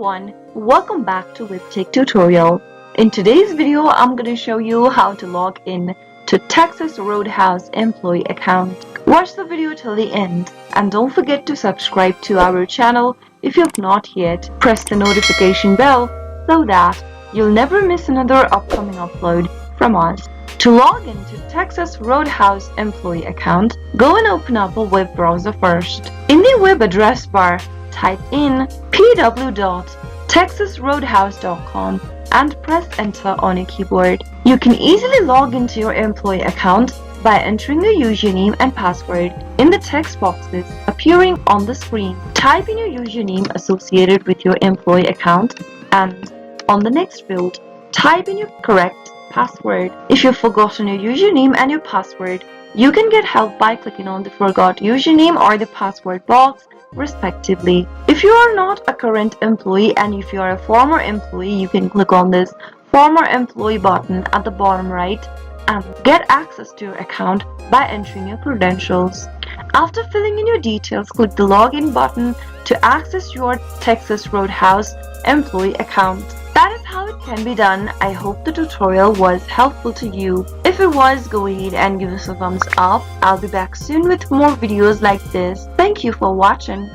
everyone, welcome back to Webtech Tutorial. In today's video, I'm going to show you how to log in to Texas Roadhouse employee account. Watch the video till the end and don't forget to subscribe to our channel if you've not yet. Press the notification bell so that you'll never miss another upcoming upload from us. To log into Texas Roadhouse employee account, go and open up a web browser first. In the web address bar, type in pw.texasroadhouse.com and press enter on your keyboard. You can easily log into your employee account by entering your username and password in the text boxes appearing on the screen. Type in your username associated with your employee account and on the next field, type in your correct password. If you've forgotten your username and your password, you can get help by clicking on the Forgot Username or the Password box respectively. If you are not a current employee and if you are a former employee, you can click on this Former Employee button at the bottom right and get access to your account by entering your credentials. After filling in your details, click the Login button to access your Texas Roadhouse employee account. That is how it can be done. I hope the tutorial was helpful to you. If it was, go ahead and give us a thumbs up. I'll be back soon with more videos like this. Thank you for watching.